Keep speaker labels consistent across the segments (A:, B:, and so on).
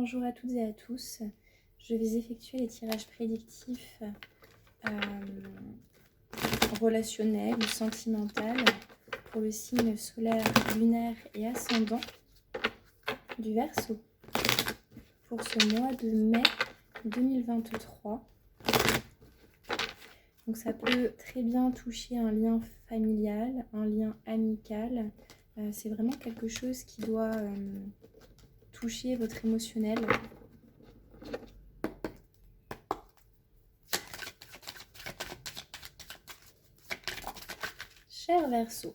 A: bonjour à toutes et à tous. Je vais effectuer les tirages prédictifs relationnels ou sentimentaux pour le signe solaire, lunaire et ascendant du Verseau pour ce mois de mai 2023. Donc ça peut très bien toucher un lien familial, un lien amical. C'est vraiment quelque chose qui doit toucher votre émotionnel. Cher Verseau,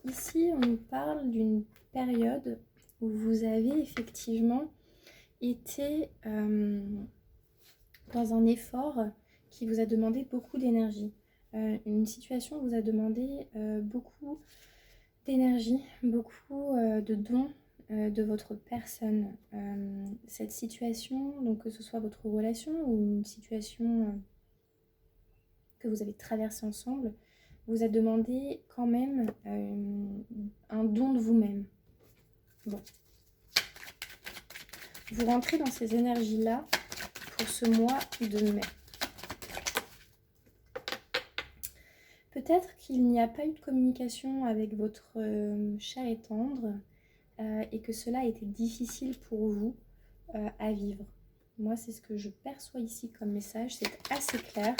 A: ici on nous parle d'une période où vous avez effectivement été dans un effort qui vous a demandé beaucoup d'énergie. Une situation vous a demandé beaucoup d'énergie, beaucoup de dons de votre personne. Cette situation, donc que ce soit votre relation ou une situation que vous avez traversée ensemble, vous a demandé quand même un don de vous-même. Bon. Vous rentrez dans ces énergies-là pour ce mois de mai. Peut-être qu'il n'y a pas eu de communication avec votre cher et tendre et que cela a été difficile pour vous à vivre. Moi, c'est ce que je perçois ici comme message, c'est assez clair.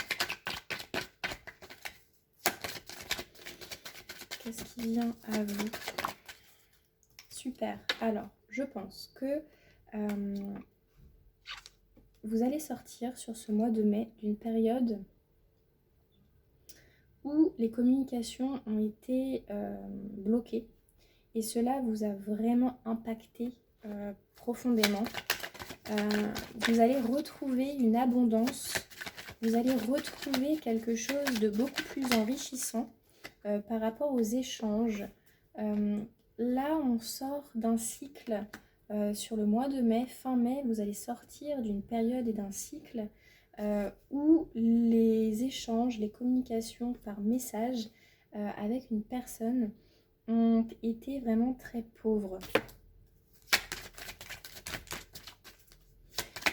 A: Qu'est-ce qui vient à vous? Super. Alors, je pense que vous allez sortir sur ce mois de mai d'une période où les communications ont été bloquées et cela vous a vraiment impacté profondément. Vous allez retrouver une abondance, vous allez retrouver quelque chose de beaucoup plus enrichissant par rapport aux échanges. Là, on sort d'un cycle sur le mois de mai, fin mai, vous allez sortir d'une période et d'un cycle où les échanges, les communications par message avec une personne ont été vraiment très pauvres.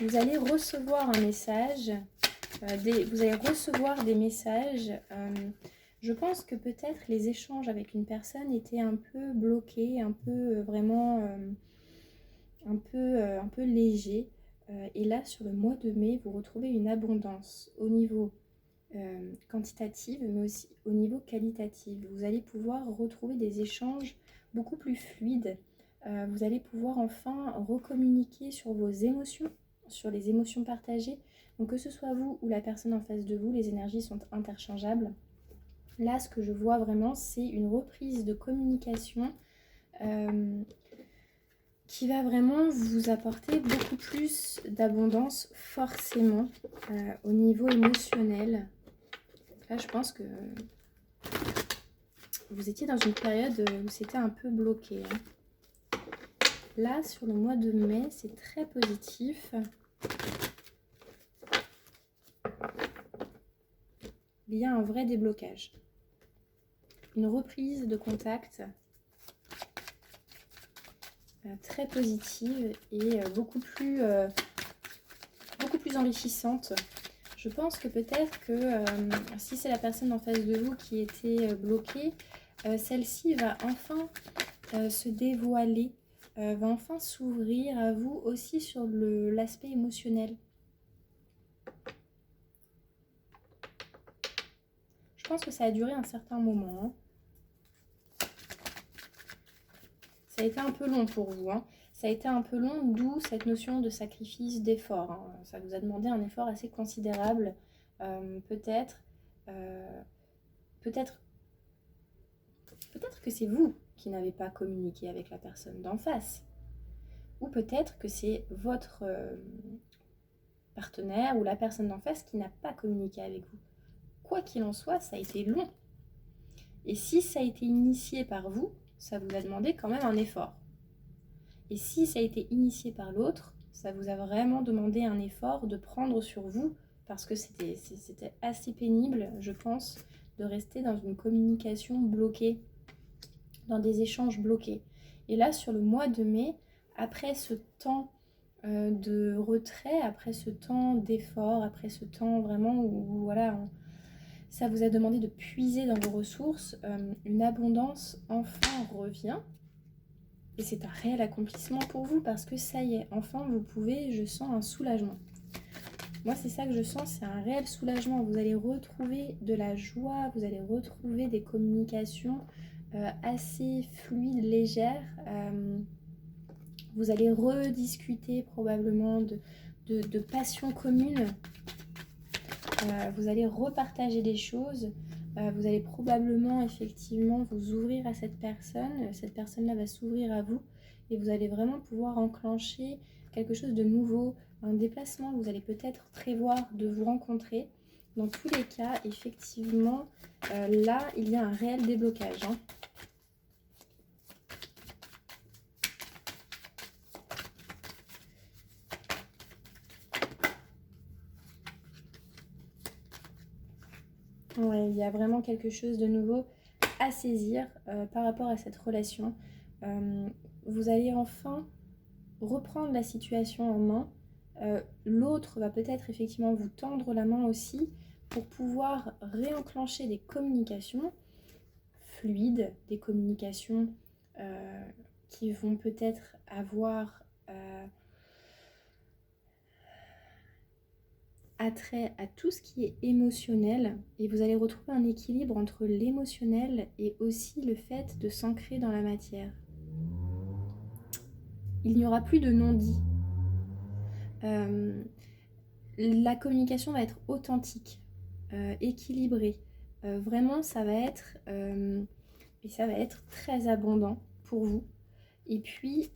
A: Vous allez recevoir un message, vous allez recevoir des messages. Je pense que peut-être les échanges avec une personne étaient un peu bloqués, un peu vraiment un peu légers. Et là, sur le mois de mai, vous retrouvez une abondance au niveau quantitatif, mais aussi au niveau qualitatif. Vous allez pouvoir retrouver des échanges beaucoup plus fluides. Vous allez pouvoir enfin recommuniquer sur vos émotions, sur les émotions partagées. Donc que ce soit vous ou la personne en face de vous, les énergies sont interchangeables. Là, ce que je vois vraiment, c'est une reprise de communication qui va vraiment vous apporter beaucoup plus d'abondance forcément au niveau émotionnel. Là, je pense que vous étiez dans une période où c'était un peu bloqué. Là, sur le mois de mai, c'est très positif. Il y a un vrai déblocage. Une reprise de contact très positive et beaucoup plus enrichissante. Je pense que peut-être que si c'est la personne en face de vous qui était bloquée, celle-ci va enfin se dévoiler, va enfin s'ouvrir à vous aussi sur l'aspect émotionnel. Je pense que ça a duré un certain moment. Ça a été un peu long pour vous. Ça a été un peu long, d'où cette notion de sacrifice, d'effort. Ça vous a demandé un effort assez considérable. Peut-être que c'est vous qui n'avez pas communiqué avec la personne d'en face. Ou peut-être que c'est votre partenaire ou la personne d'en face qui n'a pas communiqué avec vous. Quoi qu'il en soit, ça a été long. Et si ça a été initié par vous, ça vous a demandé quand même un effort. Et si ça a été initié par l'autre, ça vous a vraiment demandé un effort de prendre sur vous, parce que c'était assez pénible, je pense, de rester dans une communication bloquée, dans des échanges bloqués. Et là, sur le mois de mai, après ce temps de retrait après ce temps d'effort, après ce temps vraiment où voilà, ça vous a demandé de puiser dans vos ressources. Une abondance enfin revient. Et c'est un réel accomplissement pour vous parce que ça y est, enfin vous pouvez, je sens un soulagement. Moi c'est ça que je sens, c'est un réel soulagement. Vous allez retrouver de la joie, vous allez retrouver des communications assez fluides, légères. Vous allez rediscuter probablement de passions communes. Vous allez repartager des choses. Vous allez probablement effectivement vous ouvrir à cette personne. Cette personne-là va s'ouvrir à vous. Et vous allez vraiment pouvoir enclencher quelque chose de nouveau. Un déplacement, vous allez peut-être prévoir de vous rencontrer. Dans tous les cas, effectivement, là, il y a un réel déblocage. Hein. Ouais, il y a vraiment quelque chose de nouveau à saisir par rapport à cette relation. Vous allez enfin reprendre la situation en main. L'autre va peut-être effectivement vous tendre la main aussi pour pouvoir réenclencher des communications fluides, des communications qui vont peut-être avoir attrait à tout ce qui est émotionnel, et vous allez retrouver un équilibre entre l'émotionnel et aussi le fait de s'ancrer dans la matière. Il n'y aura plus de non-dit. La communication va être authentique, équilibrée. Vraiment, ça va être et ça va être très abondant pour vous. Et puis,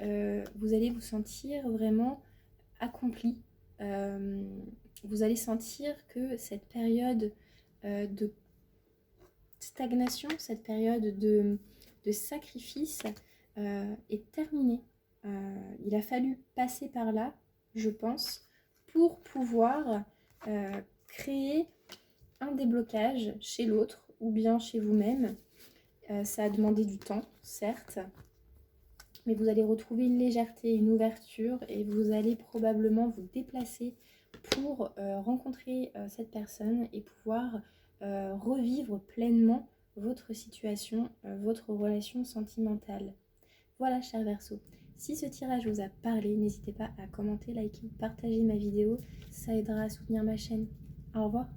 A: vous allez vous sentir vraiment accompli. Vous allez sentir que cette période de stagnation, cette période de sacrifice est terminée. Il a fallu passer par là, je pense, pour pouvoir créer un déblocage chez l'autre ou bien chez vous-même. Ça a demandé du temps, certes, mais vous allez retrouver une légèreté, une ouverture et vous allez probablement vous déplacer pour rencontrer cette personne et pouvoir revivre pleinement votre situation, votre relation sentimentale. Voilà, cher Verseau. Si ce tirage vous a parlé, n'hésitez pas à commenter, liker, partager ma vidéo. Ça aidera à soutenir ma chaîne. Au revoir.